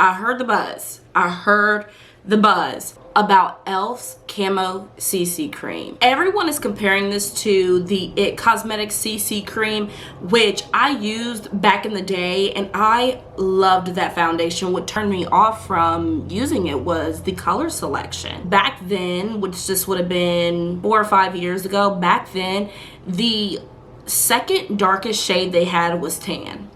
I heard the buzz. I heard the buzz about E.L.F's Camo CC Cream. Everyone is comparing this to the IT Cosmetics CC Cream, which I used back in the day, and I loved that foundation. What turned me off from using it was the color selection. Back then, which this would have been 4 or 5 years ago, back then, the second darkest shade they had was tan.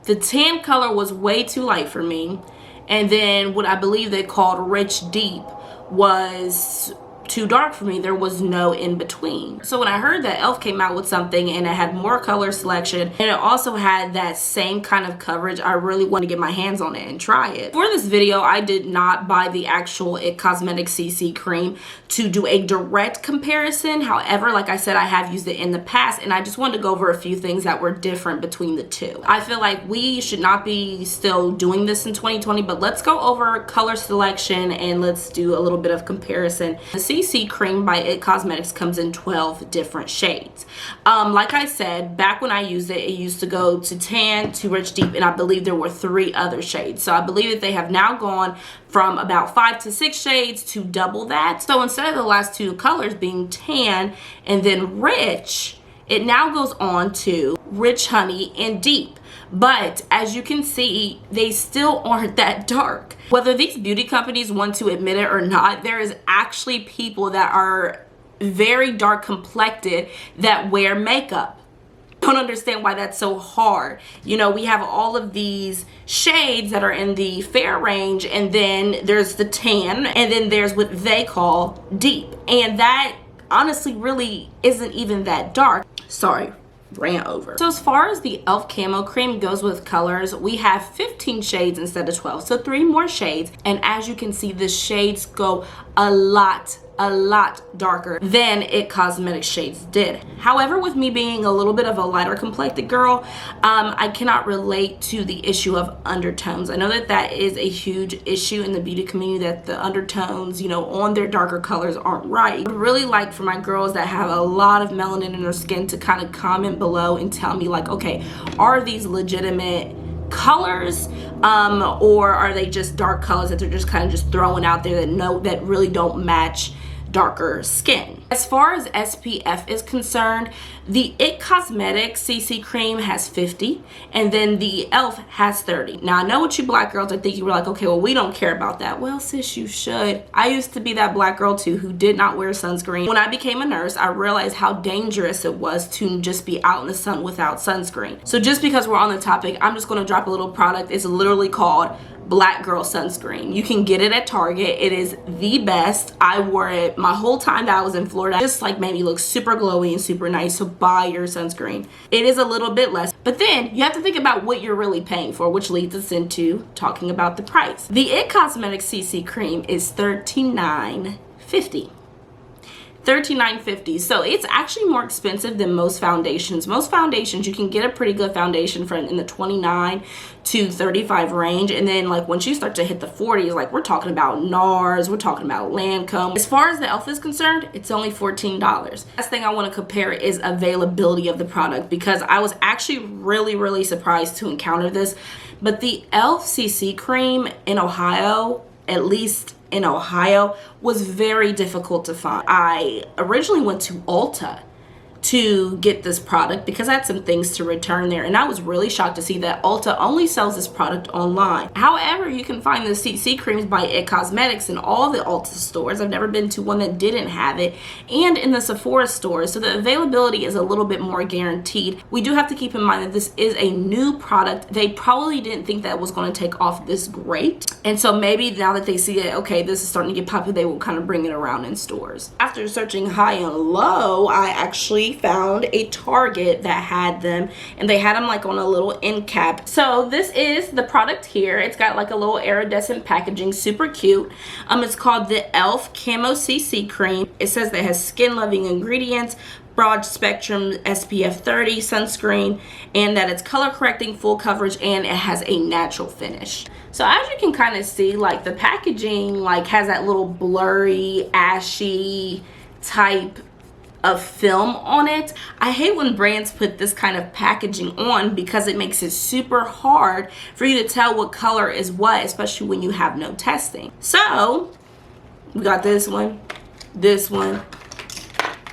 The tan color was way too light for me. And then what I believe they called Rich Deep was too dark for me. There was no in between. So when I heard that E.L.F came out with something and it had more color selection and it also had that same kind of coverage, I really wanted to get my hands on it and try it. For this video, I did not buy the actual IT Cosmetics CC Cream to do a direct comparison. However, like I said, I have used it in the past, and I just wanted to go over a few things that were different between the two. I feel like we should not be still doing this in 2020, but let's go over color selection and let's do a little bit of comparison. The CC Cream by IT Cosmetics comes in 12 different shades. Like I said, back when I used it, it used to go to tan, to Rich Deep, and I believe there were 3 other shades. So I believe that they have now gone from about 5 to 6 shades to double that. So instead of the last 2 colors being tan and then rich, it now goes on to Rich Honey and Deep. But as you can see, they still aren't that dark. Whether these beauty companies want to admit it or not, there is actually people that are very dark complected that wear makeup. Don't understand why that's so hard. You know, we have all of these shades that are in the fair range, and then there's the tan, and then there's what they call deep, and that honestly really isn't even that dark. Sorry, ran over. So as far as the E.L.F Camo Cream goes with colors, we have 15 shades instead of 12, so 3 more shades, and as you can see, the shades go a lot darker than IT Cosmetics shades did. However, with me being a little bit of a lighter complected girl, I cannot relate to the issue of undertones. I know that that is a huge issue in the beauty community, that the undertones, you know, on their darker colors aren't right. I would really like for my girls that have a lot of melanin in their skin to kind of comment below and tell me, like, okay, are these legitimate colors, or are they just dark colors that they're just kind of just throwing out there that really don't match darker skin? As far as SPF is concerned, the IT Cosmetics CC Cream has 50, and then the E.L.F has 30. Now, I know what you black girls are thinking. You were like, okay, well, we don't care about that. Well, sis, you should. I used to be that black girl too who did not wear sunscreen. When I became a nurse, I realized how dangerous it was to just be out in the sun without sunscreen. So just because we're on the topic, I'm just going to drop a little product. It's literally called Black Girl Sunscreen. You can get it at Target. It is the best. I wore it my whole time that I was in Florida. Just like made me look super glowy and super nice. So buy your sunscreen. It is a little bit less, but then you have to think about what you're really paying for, which leads us into talking about the price. The IT Cosmetics CC Cream is $39.50. $39.50. So it's actually more expensive than most foundations. Most foundations, you can get a pretty good foundation for in the 29 to 35 range, and then like once you start to hit the 40s, like we're talking about NARS, we're talking about Lancome. As far as the E.L.F is concerned, it's only $14. Last thing I want to compare is availability of the product, because I was actually really surprised to encounter this, but the E.L.F CC Cream in Ohio, at least in Ohio, was very difficult to find. I originally went to Ulta to get this product because I had some things to return there, and I was really shocked to see that Ulta only sells this product online. However, you can find the CC Creams by IT Cosmetics in all the Ulta stores. I've never been to one that didn't have it, and in the Sephora stores, so the availability is a little bit more guaranteed. We do have to keep in mind that this is a new product. They probably didn't think that it was going to take off this great, and so maybe now that they see that, okay, this is starting to get popular, they will kind of bring it around in stores. After searching high and low, I actually found a Target that had them, and they had them like on a little end cap. So this is the product here. It's got like a little iridescent packaging, super cute. It's called the E.L.F Camo CC Cream. It says that it has skin loving ingredients, broad spectrum SPF 30 sunscreen, and that it's color correcting, full coverage, and it has a natural finish. So as you can kind of see, like the packaging like has that little blurry, ashy type of film on it. I hate when brands put this kind of packaging on because it makes it super hard for you to tell what color is what, especially when you have no testing. So we got this one,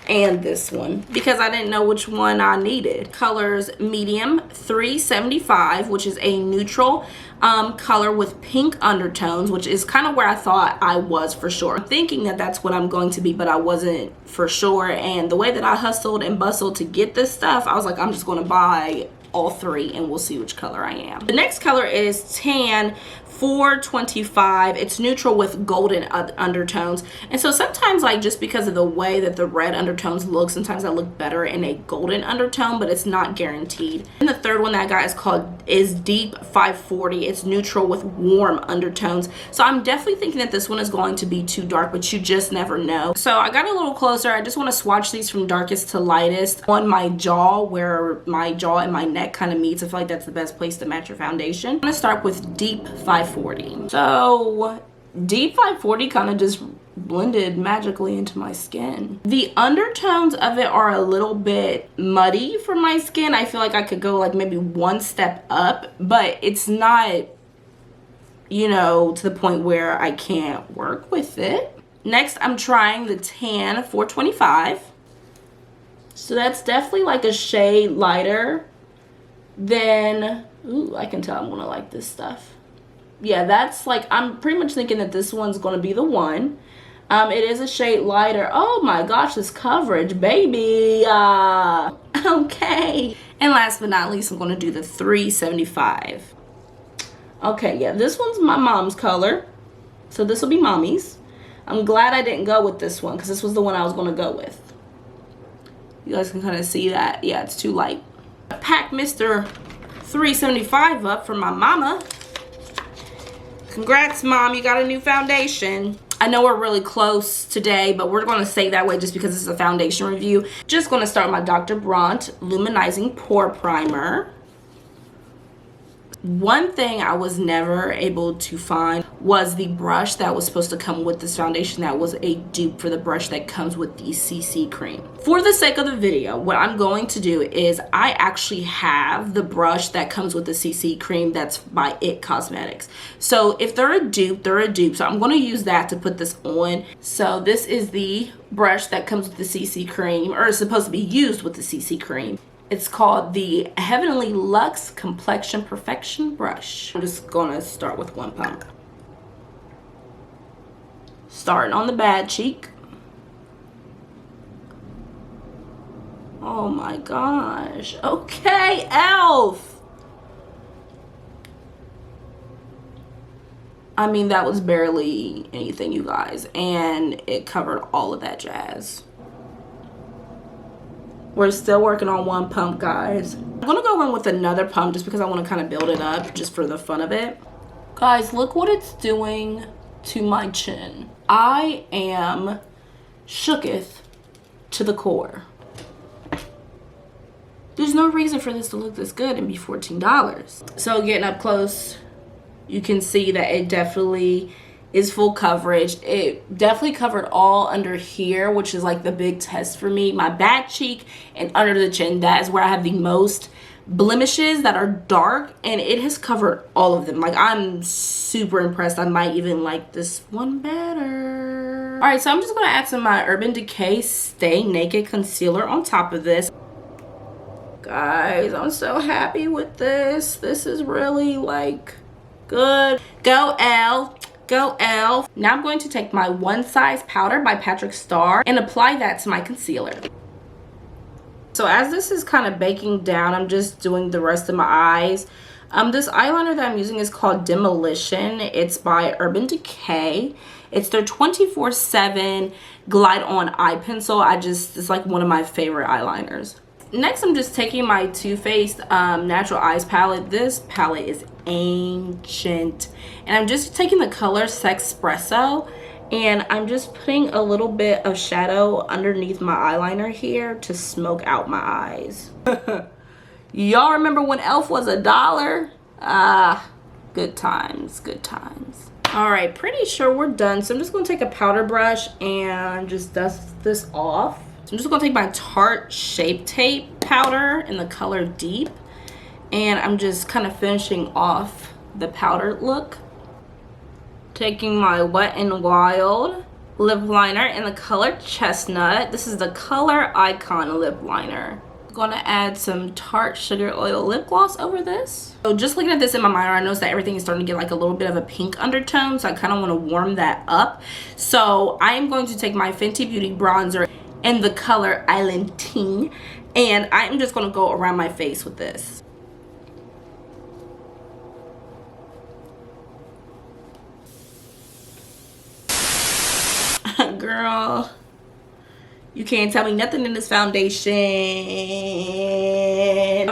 and this one because I didn't know which one I needed. Colors medium 375, which is a neutral color with pink undertones, which is kind of where I thought I was for sure. I'm thinking that that's what I'm going to be, but I wasn't for sure. And the way that I hustled and bustled to get this stuff, I was like, I'm just going to buy all three and we'll see which color I am. The next color is tan 425. It's neutral with golden undertones, and so sometimes, like, just because of the way that the red undertones look, sometimes I look better in a golden undertone, but it's not guaranteed. And the third one that I got is deep 540. It's neutral with warm undertones, so I'm definitely thinking that this one is going to be too dark, but you just never know. So I got a little closer. I just want to swatch these from darkest to lightest on my jaw, where my jaw and my neck kind of meets. I feel like that's the best place to match your foundation. I'm going to start with deep 540. So deep 540 kind of just blended magically into my skin. The undertones of it are a little bit muddy for my skin. I feel like I could go like maybe one step up, but it's not, you know, to the point where I can't work with it. Next, I'm trying the tan 425. So that's definitely like a shade lighter than, ooh, I can tell I'm gonna like this stuff. Yeah, that's like, I'm pretty much thinking that this one's going to be the one. It is a shade lighter. Oh my gosh, this coverage, baby. Okay. And last but not least, I'm going to do the 375. Okay, yeah, this one's my mom's color. So this will be mommy's. I'm glad I didn't go with this one because this was the one I was going to go with. You guys can kind of see that. Yeah, it's too light. I packed Mr. 375 up for my mama. Congrats, Mom, you got a new foundation. I know we're really close today, but we're going to stay that way just because it's a foundation review. Just going to start my Dr. Brandt Luminizing Pore Primer. One thing I was never able to find was the brush that was supposed to come with this foundation that was a dupe for the brush that comes with the CC cream. For the sake of the video, what I'm going to do is I actually have the brush that comes with the CC cream that's by It Cosmetics. So if they're a dupe, they're a dupe. So I'm going to use that to put this on. So this is the brush that comes with the CC cream, or is supposed to be used with the CC cream. It's called the Heavenly Luxe Complexion Perfection Brush. I'm just gonna start with one pump. Starting on the bad cheek. Oh my gosh. Okay, E.L.F. I mean, that was barely anything, you guys. And it covered all of that jazz. We're still working on one pump, guys. I'm gonna go in with another pump just because I want to kind of build it up just for the fun of it. Guys, look what it's doing to my chin. I am shooketh to the core. There's no reason for this to look this good and be $14. So getting up close, you can see that it definitely is full coverage. It definitely covered all under here, which is like the big test for me. My back cheek and under the chin, that is where I have the most blemishes that are dark, and it has covered all of them. Like, I'm super impressed. I might even like this one better. All right, so I'm just gonna add some of my Urban Decay Stay Naked Concealer on top of this. Guys, I'm so happy with this. This is really like good. Go E.L.F. Go E.L.F. Now I'm going to take my One Size powder by Patrick Starr and apply that to my concealer. So as this is kind of baking down, I'm just doing the rest of my eyes. This eyeliner that I'm using is called Demolition. It's by Urban Decay. It's their 24/7 Glide On Eye Pencil. It's like one of my favorite eyeliners. Next, I'm just taking my Too Faced Natural Eyes palette. This palette is ancient. And I'm just taking the color Sexpresso, and I'm just putting a little bit of shadow underneath my eyeliner here to smoke out my eyes. Y'all remember when E.L.F. was $1? Good times, good times. All right, pretty sure we're done. So I'm just gonna take a powder brush and just dust this off. So I'm just gonna take my Tarte Shape Tape powder in the color Deep, and I'm just kind of finishing off the powdered look. Taking my Wet n Wild lip liner in the color Chestnut. This is the Color Icon lip liner. I'm gonna add some Tarte Sugar Oil lip gloss over this. So just looking at this in my mirror, I noticed that everything is starting to get like a little bit of a pink undertone, so I kind of want to warm that up. So I am going to take my Fenty Beauty bronzer in the color Island Teen, and I'm just gonna go around my face with this. Girl, you can't tell me nothing in this foundation.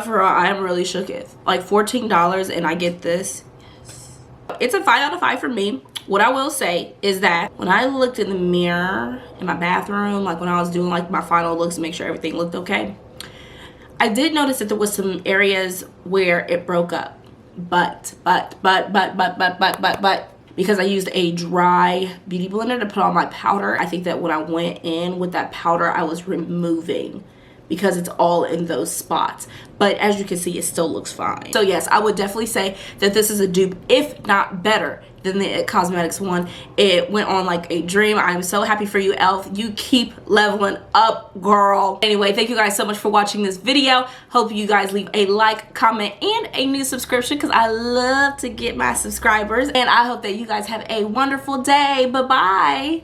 For real, I am really shooketh. Like $14 and I get this. Yes. It's a 5 out of 5 for me. What I will say is that when I looked in the mirror in my bathroom, like when I was doing like my final looks to make sure everything looked okay, I did notice that there was some areas where it broke up. But because I used a dry beauty blender to put on my powder, I think that when I went in with that powder, I was removing because it's all in those spots. But as you can see, it still looks fine. So yes, I would definitely say that this is a dupe, if not better than the IT Cosmetics one. It went on like a dream. I'm so happy for you, E.L.F. You keep leveling up, girl. Anyway, thank you guys so much for watching this video. Hope you guys leave a like, comment, and a new subscription because I love to get my subscribers. And I hope that you guys have a wonderful day. Bye-bye.